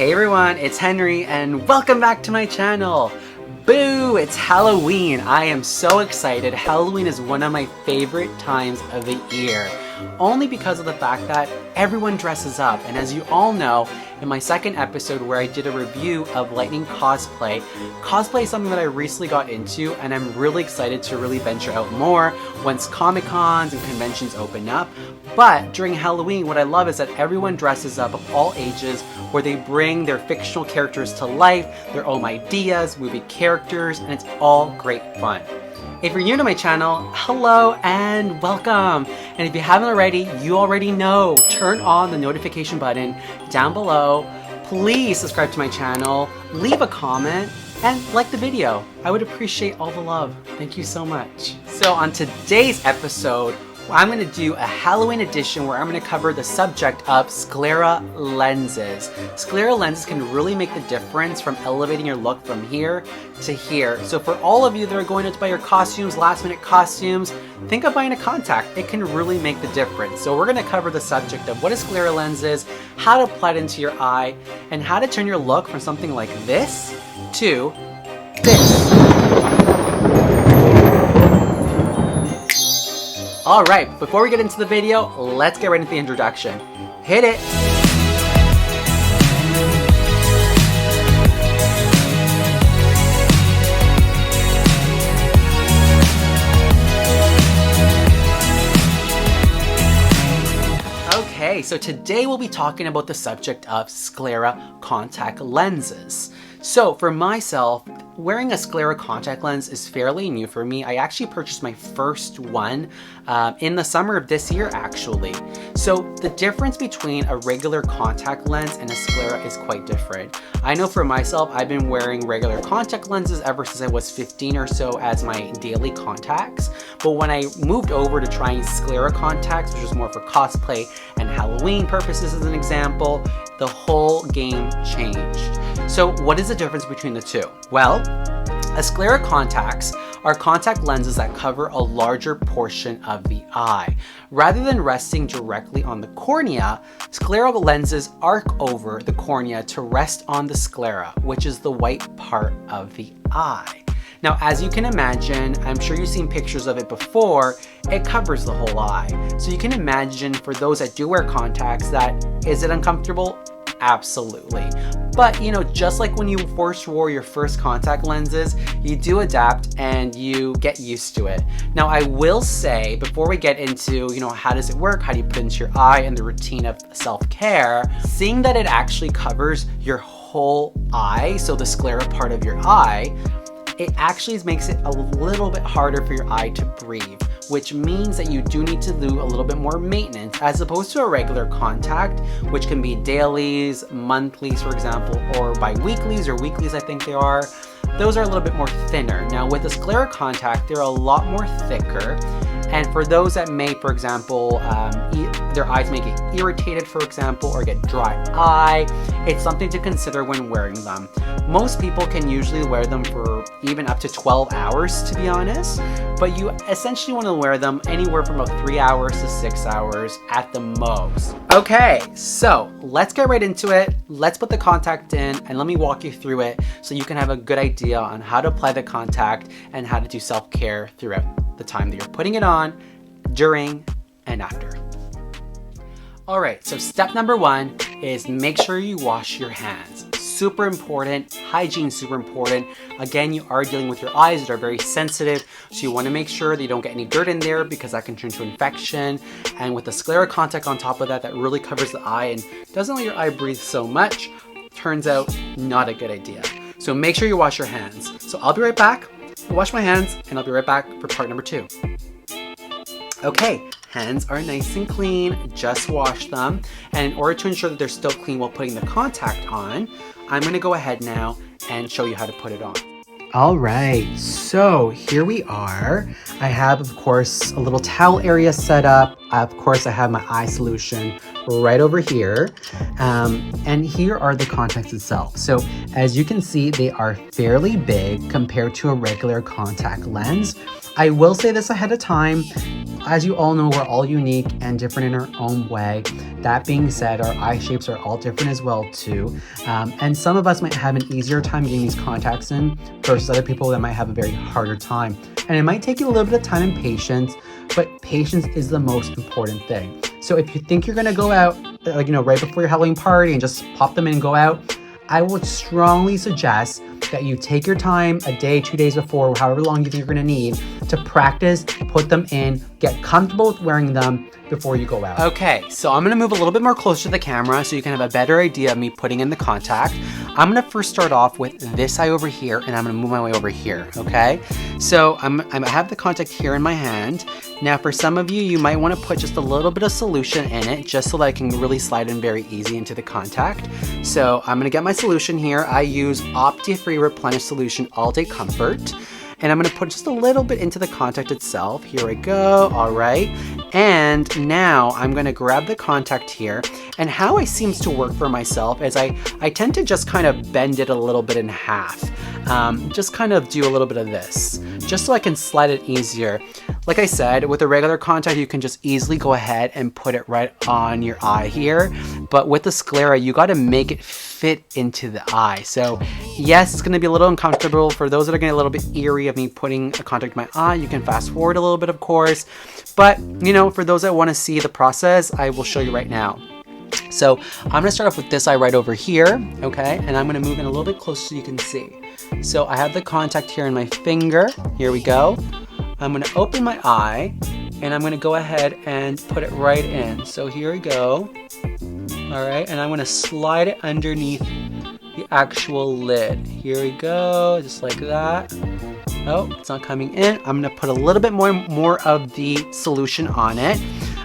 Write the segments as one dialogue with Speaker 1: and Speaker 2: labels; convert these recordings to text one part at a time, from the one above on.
Speaker 1: Hey everyone, it's Henry and welcome back to my channel. Boo! It's Halloween. I am so excited. Halloween is one of my favorite times of the year. Only because of the fact that everyone dresses up, and as you all know, in my second episode where I did a review of Lightning Cosplay is something that I recently got into, and I'm really excited to really venture out more once Comic-Cons and conventions open up. But during Halloween, what I love is that everyone dresses up of all ages, where they bring their fictional characters to life, their own ideas, movie characters, and it's all great fun. If you're new to my channel, hello and welcome. And if you haven't already, you already know, turn on the notification button down below. Please subscribe to my channel, leave a comment, and like the video. I would appreciate all the love. Thank you so much. So on today's episode, I'm going to do a Halloween edition where I'm going to cover the subject of Sclera lenses. Sclera lenses can really make the difference from elevating your look from here to here. So for all of you that are going out to buy your costumes, last minute costumes, think of buying a contact. It can really make the difference. So we're going to cover the subject of what is Sclera lenses, how to apply it into your eye, and how to turn your look from something like this to this. Alright, before we get into the video, let's get right into the introduction. Hit it! Okay, so today we'll be talking about the subject of Sclera Contact Lenses. So for myself, wearing a Sclera contact lens is fairly new for me. I actually purchased my first one in the summer of this year, actually. So the difference between a regular contact lens and a Sclera is quite different. I know for myself, I've been wearing regular contact lenses ever since I was 15 or so as my daily contacts. But when I moved over to trying Sclera contacts, which was more for cosplay and Halloween purposes as an example, the whole game changed. So what is the difference between the two? Well, a Sclera contacts are contact lenses that cover a larger portion of the eye. Rather than resting directly on the cornea, Sclera lenses arc over the cornea to rest on the sclera, which is the white part of the eye. Now, as you can imagine, I'm sure you've seen pictures of it before, it covers the whole eye. So you can imagine for those that do wear contacts that, is it uncomfortable? Absolutely. But you know, just like when you first wore your first contact lenses, you do adapt and you get used to it. Now, I will say, before we get into, you know, how does it work, how do you put it into your eye and the routine of self-care, seeing that it actually covers your whole eye, so the sclera part of your eye, it actually makes it a little bit harder for your eye to breathe, which means that you do need to do a little bit more maintenance as opposed to a regular contact, which can be dailies, monthlies, for example, or bi-weeklies or weeklies, I think they are. Those are a little bit more thinner. Now with the Sclera contact, they're a lot more thicker. And for those that may, for example, their eyes may get irritated, for example, or get dry eye, it's something to consider when wearing them. Most people can usually wear them for even up to 12 hours, to be honest, but you essentially want to wear them anywhere from about 3 hours to 6 hours at the most. Okay, so let's get right into it. Let's put the contact in and let me walk you through it so you can have a good idea on how to apply the contact and how to do self-care throughout the time that you're putting it on, during, and after. Alright, so step number one is make sure you wash your hands. Super important, hygiene super important. Again, you are dealing with your eyes that are very sensitive, so you want to make sure that you don't get any dirt in there because that can turn to infection. And with the Sclera contact on top of that, that really covers the eye and doesn't let your eye breathe so much, turns out not a good idea. So make sure you wash your hands. So I'll be right back. I'll wash my hands and I'll be right back for part number two. Okay, hands are nice and clean, just wash them. And in order to ensure that they're still clean while putting the contact on, I'm gonna go ahead now and show you how to put it on. All right, so here we are. I have, of course, a little towel area set up. Of course, I have my eye solution right over here. And here are the contacts itself. So as you can see, they are fairly big compared to a regular contact lens. I will say this ahead of time. As you all know, we're all unique and different in our own way. That being said, our eye shapes are all different as well too. And some of us might have an easier time getting these contacts in versus other people that might have a very harder time. And it might take you a little bit of time and patience, but patience is the most important thing. So if you think you're gonna go out, like, right before your Halloween party and just pop them in and go out, I would strongly suggest that you take your time a day, 2 days before, however long you think you're gonna need to practice, put them in, get comfortable with wearing them before you go out. Okay, so I'm gonna move a little bit more closer to the camera so you can have a better idea of me putting in the contact. I'm gonna first start off with this eye over here, and I'm gonna move my way over here, okay? So I have the contact here in my hand. Now for some of you, you might wanna put just a little bit of solution in it just so that I can really slide in very easy into the contact. So I'm gonna get my solution here. I use Opti-Free Replenish Solution All Day Comfort. And I'm gonna put just a little bit into the contact itself. Here we go, all right. And now I'm gonna grab the contact here. And how it seems to work for myself is I tend to just kind of bend it a little bit in half. Just kind of do a little bit of this, just so I can slide it easier. Like I said, with a regular contact, you can just easily go ahead and put it right on your eye here. But with the Sclera, you gotta make it fit into the eye. So yes, it's gonna be a little uncomfortable. For those that are getting a little bit eerie of me putting a contact in my eye, you can fast forward a little bit, of course. But for those that wanna see the process, I will show you right now. So I'm gonna start off with this eye right over here, okay? And I'm gonna move in a little bit closer so you can see. So I have the contact here in my finger. Here we go. I'm gonna open my eye and I'm gonna go ahead and put it right in. So here we go. All right, and I'm gonna slide it underneath the actual lid. Here we go, just like that. Oh, it's not coming in. I'm gonna put a little bit more of the solution on it.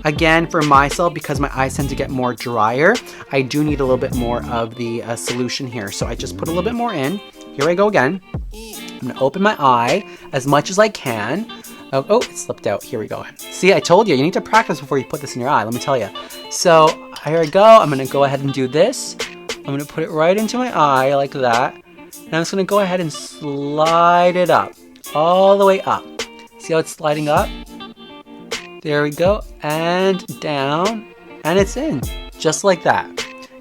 Speaker 1: Again, for myself, because my eyes tend to get more drier, I do need a little bit more of the solution here. So I just put a little bit more in. Here I go again. I'm gonna open my eye as much as I can. Oh, it slipped out. Here we go. See, I told you, you need to practice before you put this in your eye, let me tell you. So here I go. I'm gonna go ahead and do this. I'm gonna put it right into my eye like that. And I'm just gonna go ahead and slide it up, all the way up. See how it's sliding up? There we go, and down, and it's in, just like that.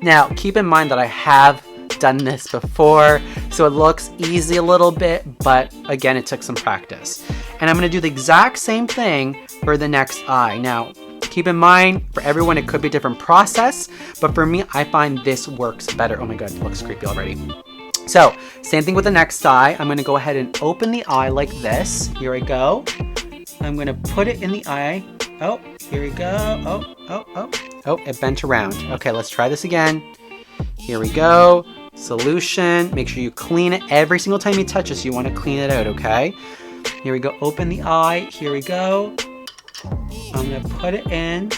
Speaker 1: Now, keep in mind that I have done this before, so it looks easy a little bit, but again, it took some practice. And I'm gonna do the exact same thing for the next eye. Now, keep in mind, for everyone, it could be a different process, but for me, I find this works better. Oh my God, it looks creepy already. So, same thing with the next eye. I'm gonna go ahead and open the eye like this. Here I go. I'm gonna put it in the eye. Oh, here we go. Oh, it bent around. Okay, let's try this again. Here we go. Solution. Make sure you clean it every single time you touch it, so you wanna clean it out, okay? Here we go, open the eye. Here we go. I'm gonna put it in,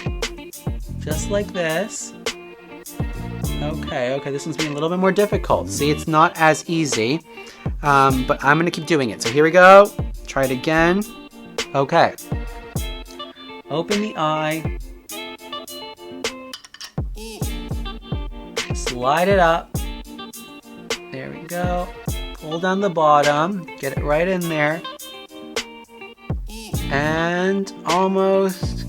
Speaker 1: just like this. Okay, this one's being a little bit more difficult. See, it's not as easy, but I'm gonna keep doing it. So here we go, try it again. Okay, open the eye, slide it up, there we go, pull down the bottom, get it right in there, and almost,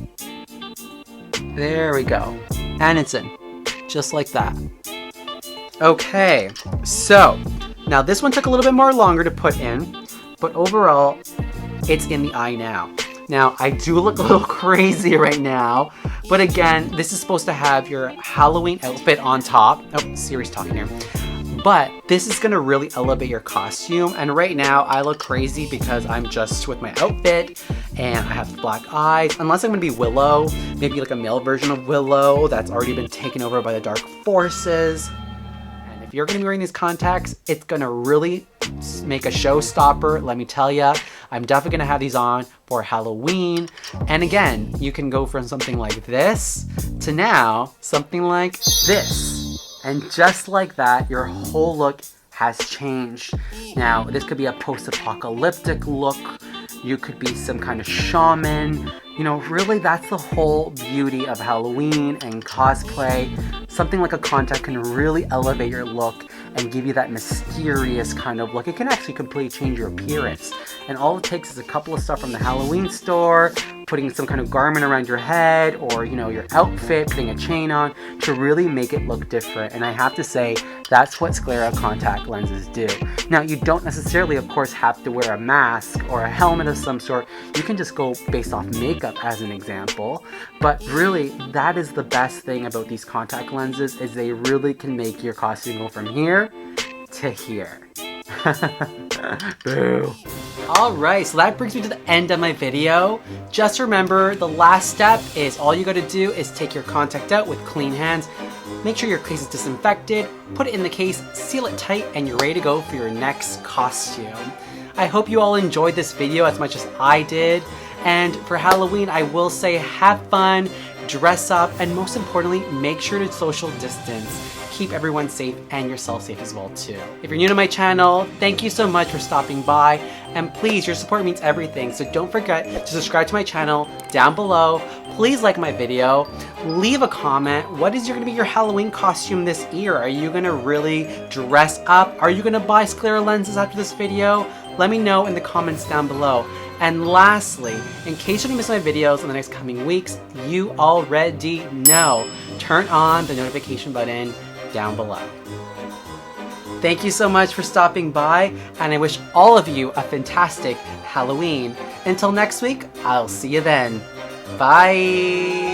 Speaker 1: there we go, and it's in. Just like that. Okay, so now this one took a little bit more longer to put in, but overall, it's in the eye now. Now, I do look a little crazy right now, but again, this is supposed to have your Halloween outfit on top. Oh, Siri's talking here. But this is gonna really elevate your costume, and right now, I look crazy because I'm just with my outfit, and I have black eyes. Unless I'm gonna be Willow, maybe like a male version of Willow that's already been taken over by the dark forces. And if you're gonna be wearing these contacts, it's gonna really make a showstopper, let me tell ya. I'm definitely gonna have these on for Halloween. And again, you can go from something like this to now something like this. And just like that, your whole look has changed. Now, this could be a post-apocalyptic look. You could be some kind of shaman. You know, really that's the whole beauty of Halloween and cosplay. Something like a contact can really elevate your look and give you that mysterious kind of look. It can actually completely change your appearance. And all it takes is a couple of stuff from the Halloween store, putting some kind of garment around your head, or your outfit, putting a chain on, to really make it look different. And I have to say, that's what Sclera contact lenses do. Now, you don't necessarily, of course, have to wear a mask or a helmet of some sort. You can just go based off makeup as an example. But really, that is the best thing about these contact lenses, is they really can make your costume go from here to here. Boo. Alright, so that brings me to the end of my video. Just remember, the last step is all you gotta do is take your contact out with clean hands, make sure your case is disinfected, put it in the case, seal it tight, and you're ready to go for your next costume. I hope you all enjoyed this video as much as I did, and for Halloween, I will say have fun, dress up, and most importantly, make sure to social distance. Keep everyone safe and yourself safe as well too. If you're new to my channel, thank you so much for stopping by, and please, your support means everything, so don't forget to subscribe to my channel down below. Please like my video, leave a comment. What is gonna be your Halloween costume this year? Are you gonna really dress up? Are you gonna buy Sclera lenses after this video? Let me know in the comments down below. And lastly, in case you don't miss my videos in the next coming weeks, you already know, turn on the notification button down below. Thank you so much for stopping by, and I wish all of you a fantastic Halloween. Until next week, I'll see you then. Bye!